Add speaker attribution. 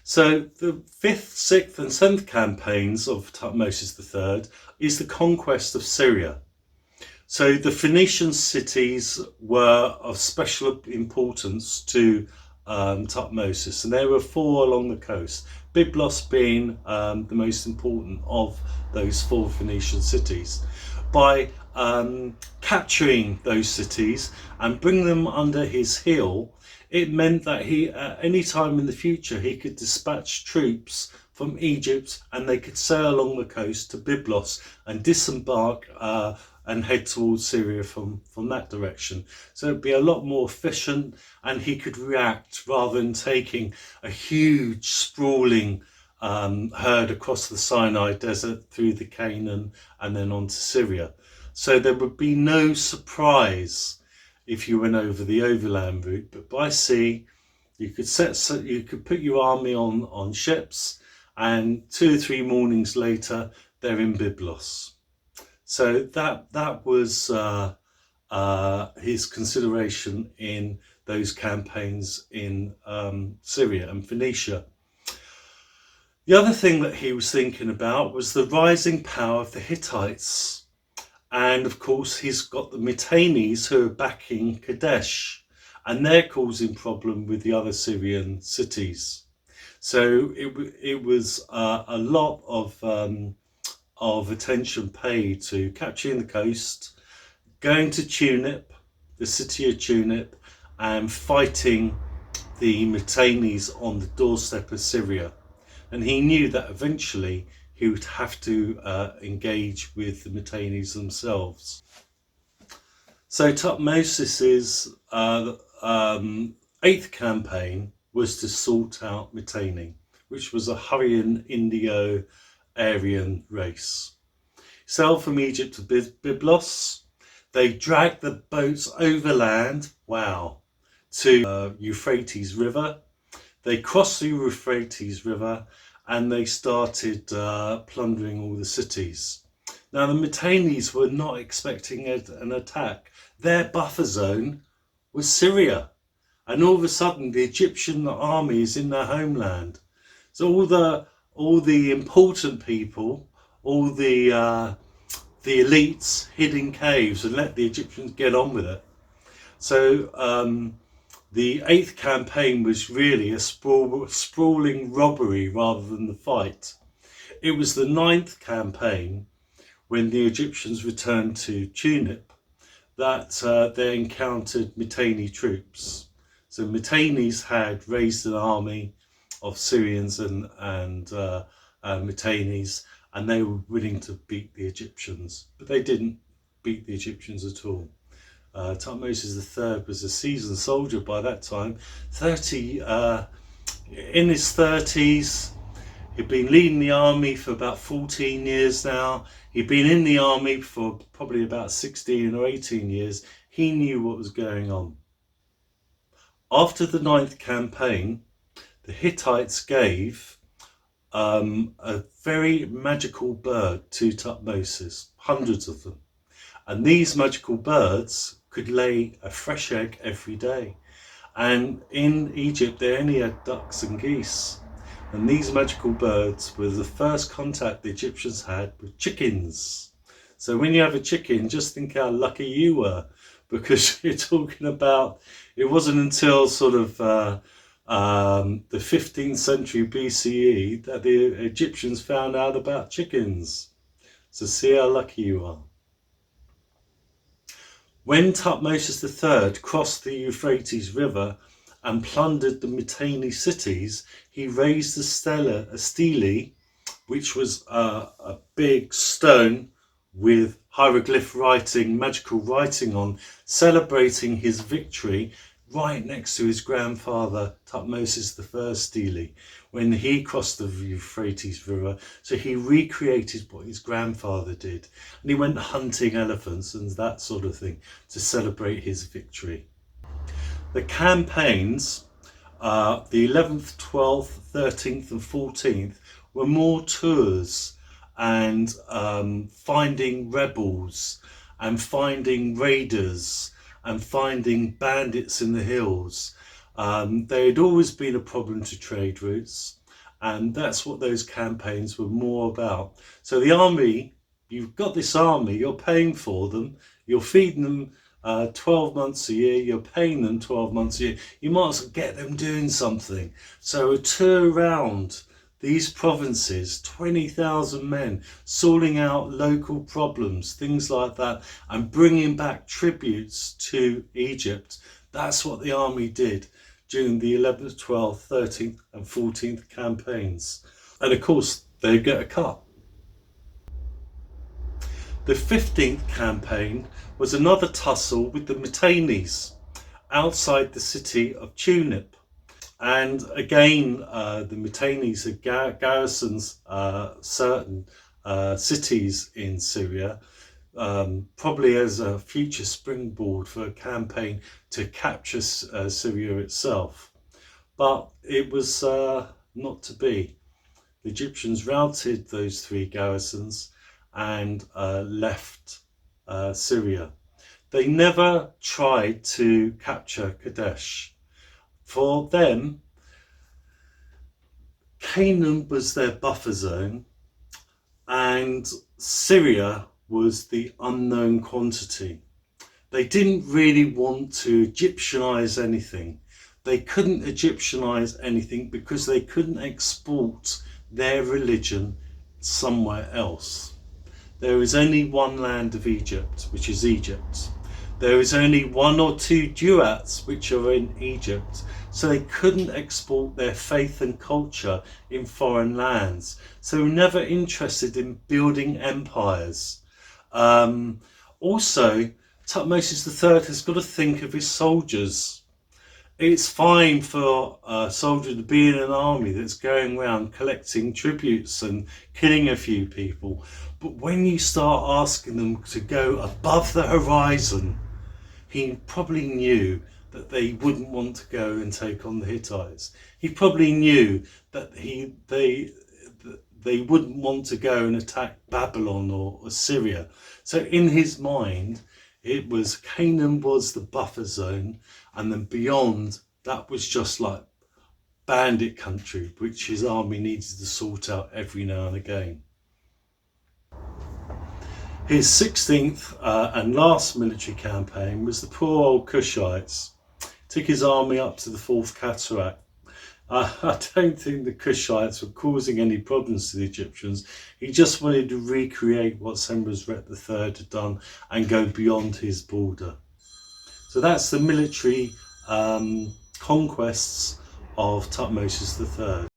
Speaker 1: So the 5th, 6th and 7th campaigns of Tuthmose III is the conquest of Syria. So the Phoenician cities were of special importance to Tuthmosis, and there were 4 along the coast, Byblos being the most important of those 4 Phoenician cities. By capturing those cities and bringing them under his heel, it meant that he, at any time in the future, he could dispatch troops from Egypt and they could sail along the coast to Byblos and disembark and head towards Syria from that direction. So it'd be a lot more efficient, and he could react rather than taking a huge sprawling herd across the Sinai desert through the Canaan and then on to Syria. So there would be no surprise if you went over the overland route, but by sea you could put your army on ships, and 2 or 3 mornings later they're in Byblos. So that was his consideration in those campaigns in Syria and Phoenicia. The other thing that he was thinking about was the rising power of the Hittites. And of course, he's got the Mittanis who are backing Kadesh, and they're causing problem with the other Syrian cities. So it was a lot of attention paid to capturing the coast, going to Tunip, the city of Tunip, and fighting the Mittanis on the doorstep of Syria. And he knew that eventually he would have to engage with the Mittanis themselves. So Tuthmosis's 8th campaign was to sort out Mittani, which was a Hurrian Indo-Aryan race. Sailed from Egypt to Byblos. They dragged the boats overland, to Euphrates River. They crossed the Euphrates River and they started plundering all the cities. Now the Mittanis were not expecting an attack. Their buffer zone was Syria, and all of a sudden the Egyptian army is in their homeland. So all the important people, all the elites hid in caves and let the Egyptians get on with it. So the 8th campaign was really a sprawling robbery rather than the fight. It was the 9th campaign, when the Egyptians returned to Tunip, that they encountered Mittani troops. So Mittanis had raised an army of Syrians and Mittanis, and they were willing to beat the Egyptians, but they didn't beat the Egyptians at all. Tuthmose III was a seasoned soldier by that time, in his 30s. He'd been leading the army for about 14 years now. He'd been in the army for probably about 16 or 18 years. He knew what was going on. After the 9th campaign, the Hittites gave a very magical bird to Tuthmose, hundreds of them. And these magical birds could lay a fresh egg every day. And in Egypt, they only had ducks and geese. And these magical birds were the first contact the Egyptians had with chickens. So when you have a chicken, just think how lucky you were, because you're talking about, it wasn't until sort of the 15th century BCE that the Egyptians found out about chickens. So see how lucky you are. When Tuthmose III crossed the Euphrates River and plundered the Mittani cities, he raised a stele, which was a big stone with hieroglyph writing, magical writing on, celebrating his victory, right next to his grandfather Tuthmose I stele, when he crossed the Euphrates River. So he recreated what his grandfather did, and he went hunting elephants and that sort of thing to celebrate his victory. The campaigns, the 11th, 12th, 13th and 14th, were more tours and finding rebels and finding raiders and finding bandits in the hills. There had always been a problem to trade routes. And that's what those campaigns were more about. So the army, you've got this army, you're paying for them, you're feeding them 12 months a year, you're paying them 12 months a year. You might as well get them doing something. So a tour around these provinces, 20,000 men, sorting out local problems, things like that, and bringing back tributes to Egypt. That's what the army did during the 11th, 12th, 13th and 14th campaigns. And of course, they get a cut. The 15th campaign was another tussle with the Mittanis outside the city of Tunip. And again, the Mittanis had garrisons certain cities in Syria, probably as a future springboard for a campaign to capture Syria itself. But it was not to be. The Egyptians routed those three garrisons and left Syria. They never tried to capture Kadesh. For them, Canaan was their buffer zone and Syria was the unknown quantity. They didn't really want to Egyptianize anything. They couldn't Egyptianize anything because they couldn't export their religion somewhere else. There is only one land of Egypt, which is Egypt. There is only one or two duats which are in Egypt, so they couldn't export their faith and culture in foreign lands. So they were never interested in building empires. Also, Tuthmose III has got to think of his soldiers. It's fine for a soldier to be in an army that's going around collecting tributes and killing a few people, but when you start asking them to go above the horizon, he probably knew that they wouldn't want to go and take on the Hittites. He probably knew that they wouldn't want to go and attack Babylon or Syria. So in his mind, it was Canaan was the buffer zone, and then beyond that was just like bandit country, which his army needed to sort out every now and again. His 16th and last military campaign was the poor old Cushites. Took his army up to the Fourth Cataract. I don't think the Cushites were causing any problems to the Egyptians. He just wanted to recreate what Senusret III had done and go beyond his border. So that's the military conquests of Tuthmose III.